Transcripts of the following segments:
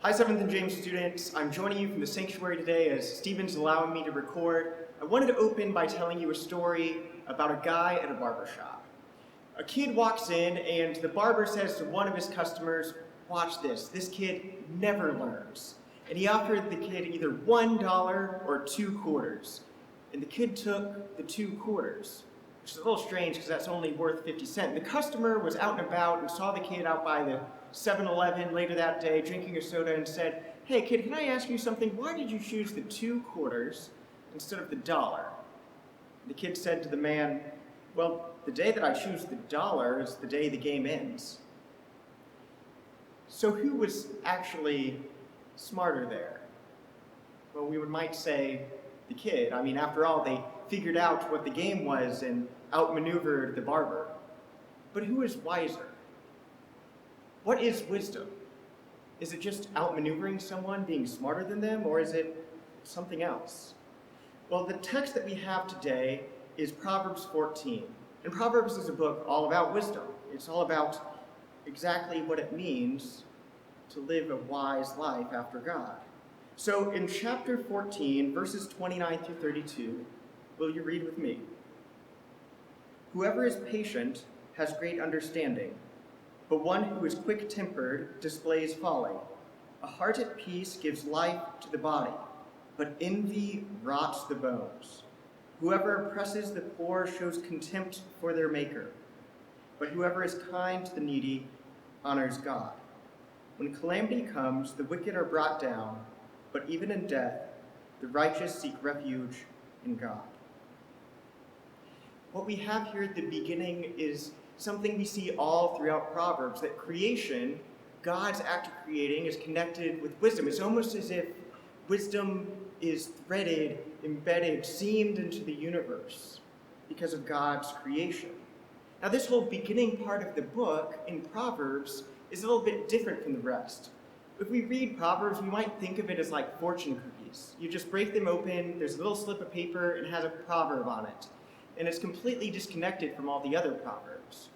Hi, 7th and James students. I'm joining you from the sanctuary today as Stephen's allowing me to record. I wanted to open by telling you a story about a guy at a barber shop. A kid walks in and the barber says to one of his customers, "Watch this kid never learns." And he offered the kid either $1 or 2 quarters. And the kid took the 2 quarters, which is a little strange because that's only worth 50 cents. The customer was out and about and saw the kid out by the 7-Eleven later that day drinking a soda and said, "Hey kid, can I ask you something? Why did you choose the 2 quarters instead of the dollar?" The kid said to the man, "Well, the day that I choose the dollar is the day the game ends." So who was actually smarter there? Well, we might say the kid. I mean, after all, they figured out what the game was and outmaneuvered the barber. But who is wiser? What is wisdom? Is it just outmaneuvering someone, being smarter than them, or is it something else? Well, the text that we have today is Proverbs 14. And Proverbs is a book all about wisdom. It's all about exactly what it means to live a wise life after God. So in chapter 14, verses 29 through 32, will you read with me? "Whoever is patient has great understanding, but one who is quick-tempered displays folly. A heart at peace gives life to the body, but envy rots the bones. Whoever oppresses the poor shows contempt for their maker, but whoever is kind to the needy honors God. When calamity comes, the wicked are brought down, but even in death, the righteous seek refuge in God." What we have here at the beginning is something we see all throughout Proverbs, that creation, God's act of creating, is connected with wisdom. It's almost as if wisdom is threaded, embedded, seamed into the universe because of God's creation. Now, this whole beginning part of the book in Proverbs is a little bit different from the rest. If we read Proverbs, we might think of it as like fortune cookies. You just break them open, there's a little slip of paper, and it has a proverb on it. And it's completely disconnected from all the other Proverbs.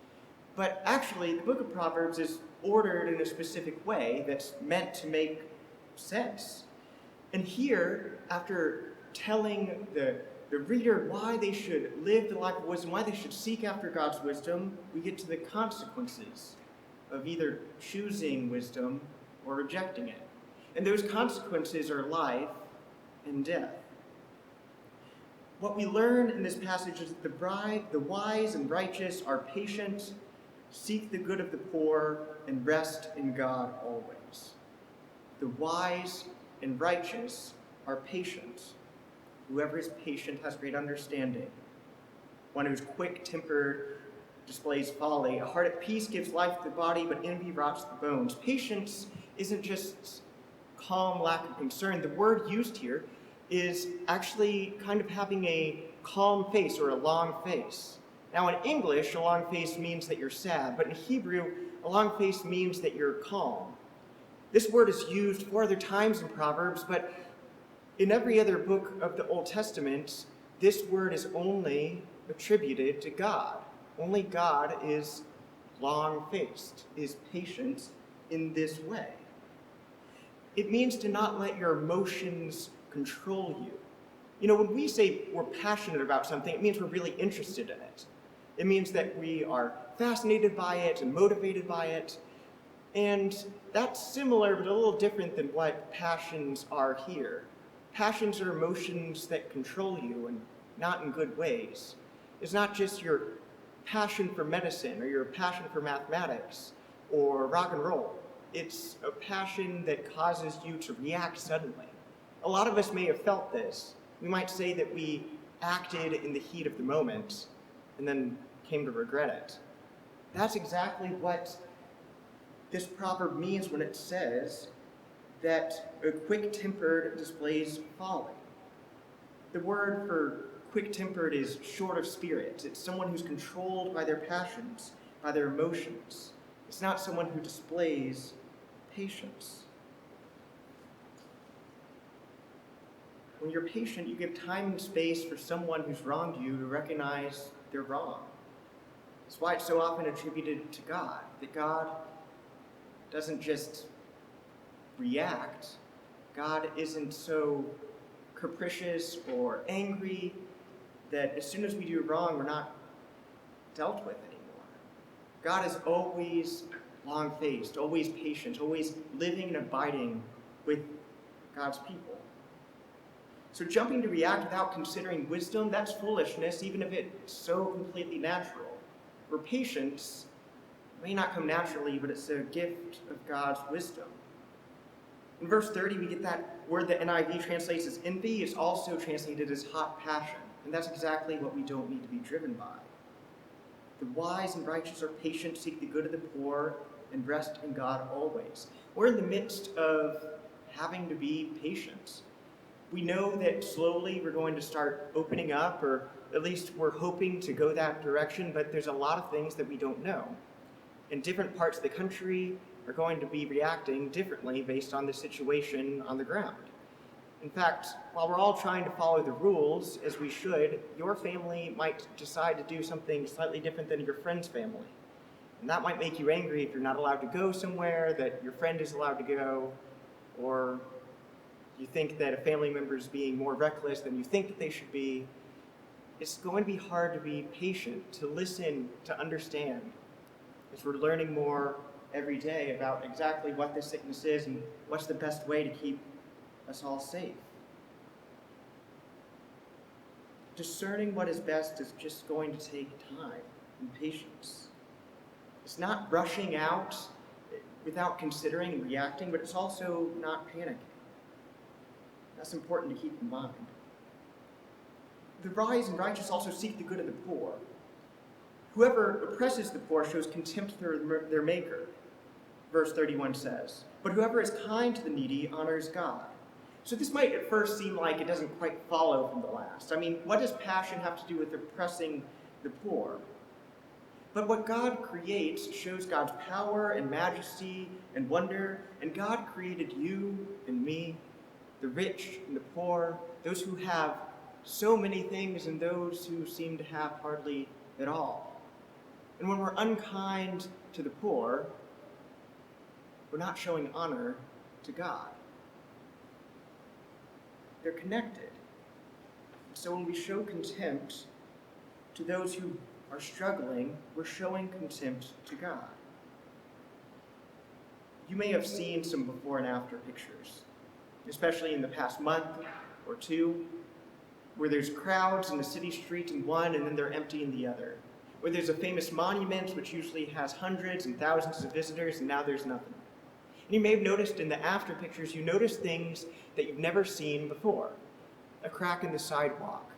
But actually, the book of Proverbs is ordered in a specific way that's meant to make sense. And here, after telling the reader why they should live the life of wisdom, why they should seek after God's wisdom, we get to the consequences of either choosing wisdom or rejecting it. And those consequences are life and death. What we learn in this passage is that the wise and righteous are patient, seek the good of the poor, and rest in God always. The wise and righteous are patient. Whoever is patient has great understanding. One who is quick-tempered displays folly. A heart at peace gives life to the body, but envy rots the bones. Patience isn't just calm lack of concern. The word used here is actually kind of having a calm face or a long face. Now in English, a long face means that you're sad, but in Hebrew, a long face means that you're calm. This word is used 4 other times in Proverbs, but in every other book of the Old Testament, this word is only attributed to God. Only God is long-faced, is patient in this way. It means to not let your emotions control you. You know, when we say we're passionate about something, it means we're really interested in it. It means that we are fascinated by it and motivated by it. And that's similar, but a little different than what passions are here. Passions are emotions that control you, and not in good ways. It's not just your passion for medicine or your passion for mathematics or rock and roll. It's a passion that causes you to react suddenly. A lot of us may have felt this. We might say that we acted in the heat of the moment and then came to regret it. That's exactly what this proverb means when it says that a quick-tempered displays folly. The word for quick-tempered is short of spirit. It's someone who's controlled by their passions, by their emotions. It's not someone who displays patience. When you're patient, you give time and space for someone who's wronged you to recognize they're wrong. That's why it's so often attributed to God, that God doesn't just react, God isn't so capricious or angry that as soon as we do wrong, we're not dealt with anymore. God is always long-faced, always patient, always living and abiding with God's people. So jumping to react without considering wisdom, that's foolishness, even if it's so completely natural. Where patience may not come naturally, but it's a gift of God's wisdom. In verse 30, we get that word that NIV translates as envy is also translated as hot passion. And that's exactly what we don't need to be driven by. The wise and righteous are patient, seek the good of the poor, and rest in God always. We're in the midst of having to be patient. We know that slowly we're going to start opening up, or at least we're hoping to go that direction, but there's a lot of things that we don't know. And different parts of the country are going to be reacting differently based on the situation on the ground. In fact, while we're all trying to follow the rules, as we should, your family might decide to do something slightly different than your friend's family. And that might make you angry if you're not allowed to go somewhere that your friend is allowed to go, or you think that a family member is being more reckless than you think that they should be. It's going to be hard to be patient, to listen, to understand, as we're learning more every day about exactly what this sickness is and what's the best way to keep us all safe. Discerning what is best is just going to take time and patience. It's not rushing out without considering and reacting, but it's also not panicking. That's important to keep in mind. The wise and righteous also seek the good of the poor. Whoever oppresses the poor shows contempt for their maker, verse 31 says. But whoever is kind to the needy honors God. So this might at first seem like it doesn't quite follow from the last. I mean, what does passion have to do with oppressing the poor? But what God creates shows God's power and majesty and wonder, and God created you and me, the rich and the poor, those who have so many things and those who seem to have hardly at all. And when we're unkind to the poor, we're not showing honor to God. They're connected. So when we show contempt to those who are struggling, we're showing contempt to God. You may have seen some before and after pictures, especially in the past month or two, where there's crowds in the city street in one and then they're empty in the other. Where there's a famous monument which usually has hundreds and thousands of visitors and now there's nothing. And you may have noticed in the after pictures, you notice things that you've never seen before. A crack in the sidewalk,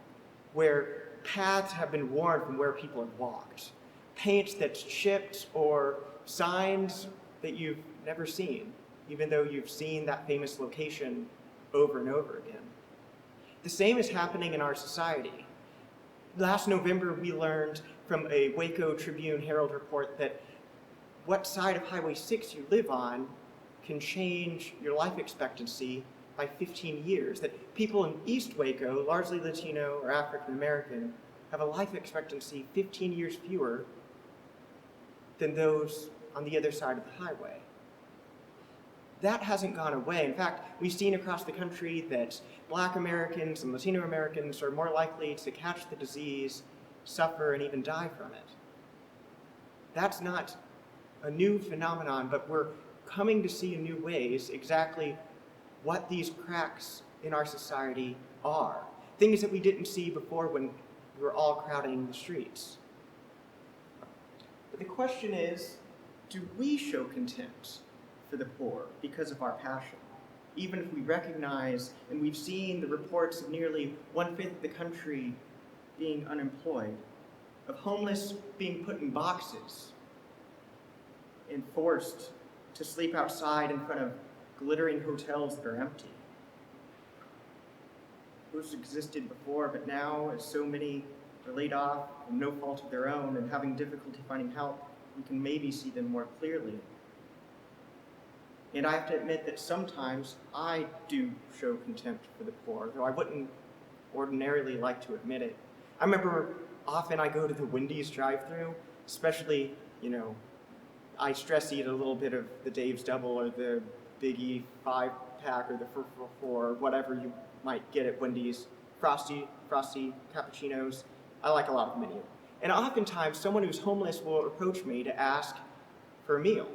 where paths have been worn from where people have walked. Paint that's chipped, or signs that you've never seen, even though you've seen that famous location over and over again. The same is happening in our society. Last November, we learned from a Waco Tribune Herald report that what side of Highway 6 you live on can change your life expectancy by 15 years. That people in East Waco, largely Latino or African American, have a life expectancy 15 years fewer than those on the other side of the highway. That hasn't gone away. In fact, we've seen across the country that Black Americans and Latino Americans are more likely to catch the disease, suffer, and even die from it. That's not a new phenomenon, but we're coming to see in new ways exactly what these cracks in our society are. Things that we didn't see before when we were all crowding the streets. But the question is, do we show contempt for the poor because of our passion? Even if we recognize, and we've seen the reports of nearly 1/5 of the country being unemployed, of homeless being put in boxes and forced to sleep outside in front of glittering hotels that are empty. Those existed before, but now, as so many are laid off from no fault of their own and having difficulty finding help, we can maybe see them more clearly. And I have to admit that sometimes I do show contempt for the poor, though I wouldn't ordinarily like to admit it. I remember often I go to the Wendy's drive-thru, especially, I stress eat a little bit of the Dave's Double or the Biggie 5-pack or the 444, whatever you might get at Wendy's, frosty cappuccinos. I like a lot of the menu. And oftentimes, someone who's homeless will approach me to ask for a meal.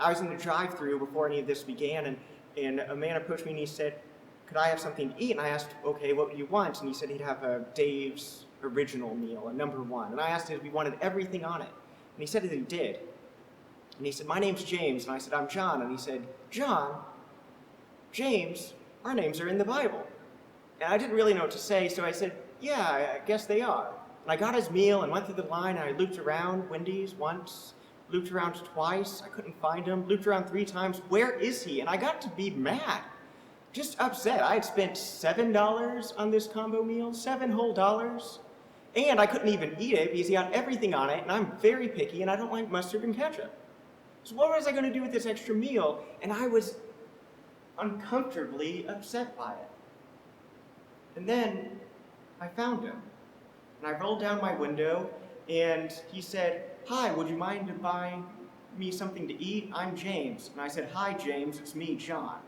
I was in the drive-thru before any of this began, and a man approached me and he said, could I have something to eat? And I asked, okay, what would you want? And he said he'd have a Dave's original meal, a #1. And I asked him if he wanted everything on it. And he said that he did. And he said, my name's James. And I said, I'm John. And he said, John, James, our names are in the Bible. And I didn't really know what to say, so I said, yeah, I guess they are. And I got his meal and went through the line, and I looped around Wendy's once, looped around twice, I couldn't find him, looped around 3 times, where is he? And I got to be mad, just upset. I had spent $7 on this combo meal, $7 whole dollars, and I couldn't even eat it because he had everything on it, and I'm very picky, and I don't like mustard and ketchup. So what was I going to do with this extra meal? And I was uncomfortably upset by it. And then I found him, and I rolled down my window, and he said, hi, would you mind buying me something to eat? I'm James. And I said, hi, James, it's me, John.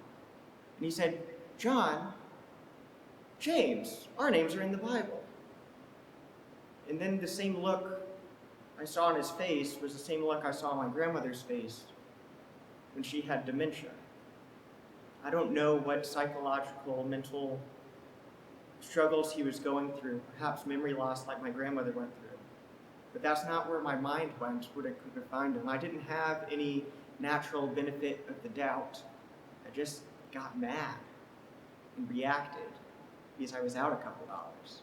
And he said, John, James, our names are in the Bible. And then the same look I saw on his face was the same look I saw on my grandmother's face when she had dementia. I don't know what psychological, mental struggles he was going through, perhaps memory loss like my grandmother went through. But that's not where my mind went when I couldn't find him. I didn't have any natural benefit of the doubt. I just got mad and reacted because I was out a couple dollars.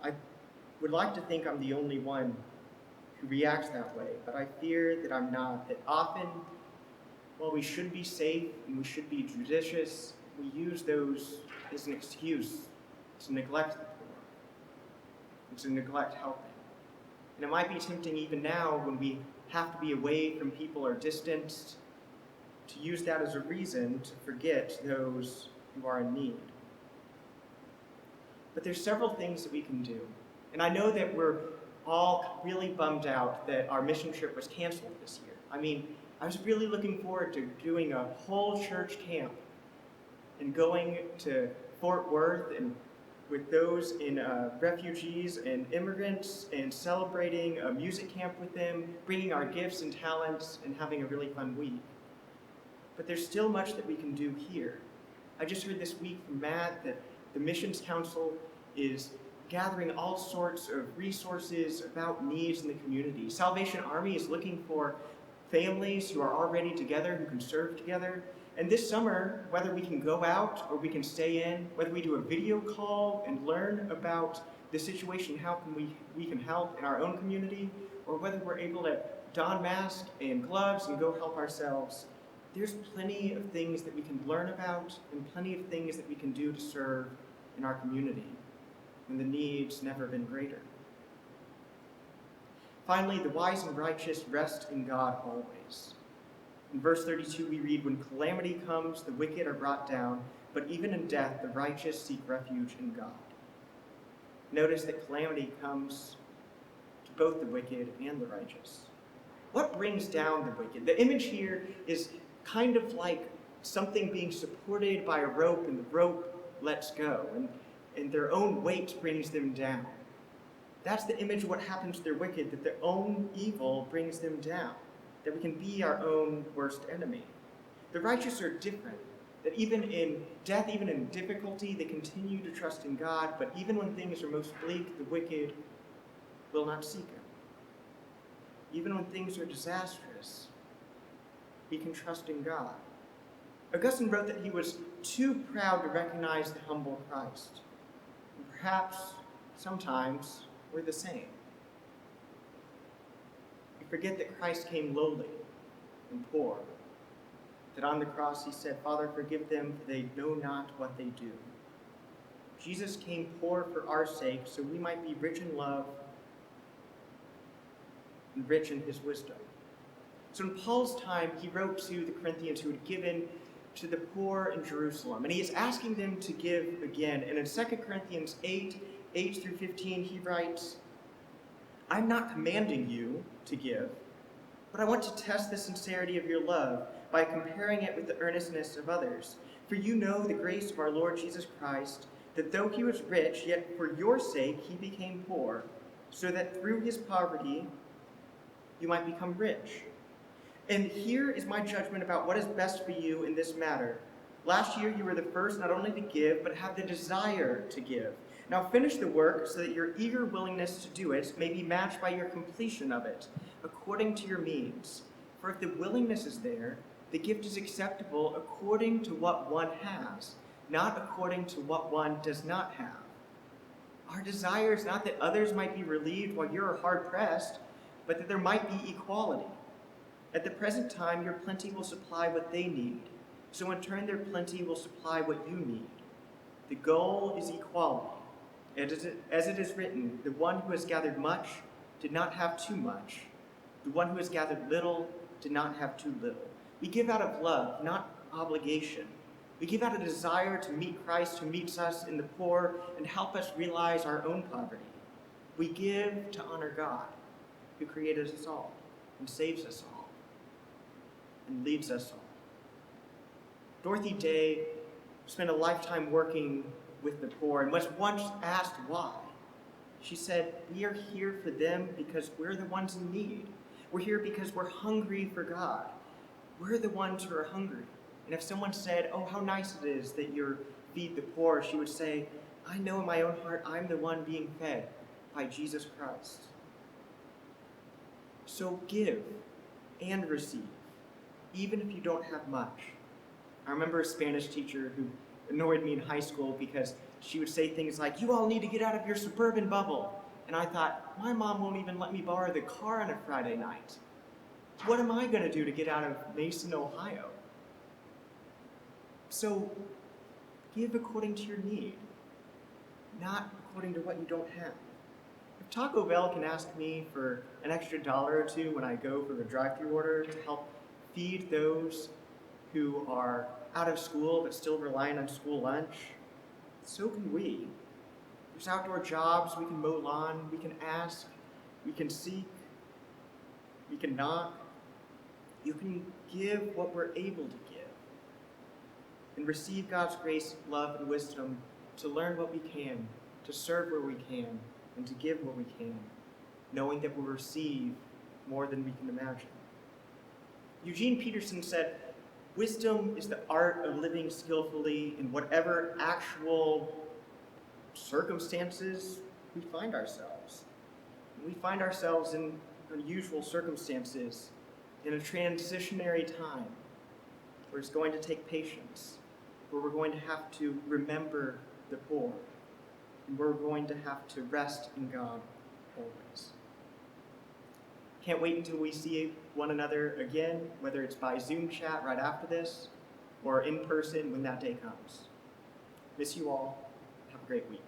I would like to think I'm the only one who reacts that way, but I fear that I'm not, that often, while we should be safe and we should be judicious, we use those as an excuse to neglect the poor, and to neglect helping. And it might be tempting even now when we have to be away from people or distanced to use that as a reason to forget those who are in need. But there's several things that we can do. And I know that we're all really bummed out that our mission trip was canceled this year. I mean, I was really looking forward to doing a whole church camp and going to Fort Worth and with those in refugees and immigrants and celebrating a music camp with them, bringing our gifts and talents and having a really fun week. But there's still much that we can do here. I just heard this week from Matt that the Missions Council is gathering all sorts of resources about needs in the community. Salvation Army is looking for families who are already together, who can serve together. And this summer, whether we can go out or we can stay in, whether we do a video call and learn about the situation, how we can help in our own community, or whether we're able to don masks and gloves and go help ourselves, there's plenty of things that we can learn about and plenty of things that we can do to serve in our community, and the need's never been greater. Finally, the wise and righteous rest in God always. In verse 32 we read, when calamity comes, the wicked are brought down, but even in death the righteous seek refuge in God. Notice that calamity comes to both the wicked and the righteous. What brings down the wicked? The image here is kind of like something being supported by a rope, and the rope lets go, and their own weight brings them down. That's the image of what happens to their wicked, that their own evil brings them down, that we can be our own worst enemy. The righteous are different, that even in death, even in difficulty, they continue to trust in God, but even when things are most bleak, the wicked will not seek Him. Even when things are disastrous, we can trust in God. Augustine wrote that he was too proud to recognize the humble Christ. And perhaps, sometimes, we're the same. We forget that Christ came lowly and poor, that on the cross he said, Father, forgive them, for they know not what they do. Jesus came poor for our sake, so we might be rich in love and rich in his wisdom. So in Paul's time, he wrote to the Corinthians who had given to the poor in Jerusalem, and he is asking them to give again. And in 2 Corinthians 8 through 15, he writes, I'm not commanding you to give, But I want to test the sincerity of your love by comparing it with the earnestness of others. For you know the grace of our Lord Jesus Christ, that though he was rich, yet for your sake he became poor, so that through his poverty you might become rich. And here is my judgment about what is best for you in this matter. Last year you were the first not only to give, but have the desire to give. Now finish the work so that your eager willingness to do it may be matched by your completion of it, according to your means. For if the willingness is there, the gift is acceptable according to what one has, not according to what one does not have. Our desire is not that others might be relieved while you are hard-pressed, but that there might be equality. At the present time, your plenty will supply what they need, so in turn their plenty will supply what you need. The goal is equality. As it is written, the one who has gathered much did not have too much. The one who has gathered little did not have too little. We give out of love, not obligation. We give out a desire to meet Christ who meets us in the poor and help us realize our own poverty. We give to honor God, who created us all and saves us all and leads us all. Dorothy Day spent a lifetime working with the poor and was once asked why. She said, "We are here for them because we're the ones in need. We're here because we're hungry for God. We're the ones who are hungry." And if someone said, "Oh, how nice it is that you feed the poor," she would say, "I know in my own heart I'm the one being fed by Jesus Christ." So give and receive, even if you don't have much. I remember a Spanish teacher who annoyed me in high school because she would say things like, "You all need to get out of your suburban bubble." And I thought, my mom won't even let me borrow the car on a Friday night. What am I going to do to get out of Mason, Ohio? So give according to your need, not according to what you don't have. If Taco Bell can ask me for an extra dollar or two when I go for a drive-thru order to help feed those who are out of school but still relying on school lunch, so can we. There's outdoor jobs, we can mow lawn, we can ask, we can seek, we can knock. You can give what we're able to give and receive God's grace, love, and wisdom to learn what we can, to serve where we can, and to give what we can, knowing that we'll receive more than we can imagine. Eugene Peterson said, "Wisdom is the art of living skillfully in whatever actual circumstances we find ourselves." We find ourselves in unusual circumstances, in a transitionary time, where it's going to take patience, where we're going to have to remember the poor, and we're going to have to rest in God always. Can't wait until we see one another again, whether it's by Zoom chat right after this, or in person when that day comes. Miss you all. Have a great week.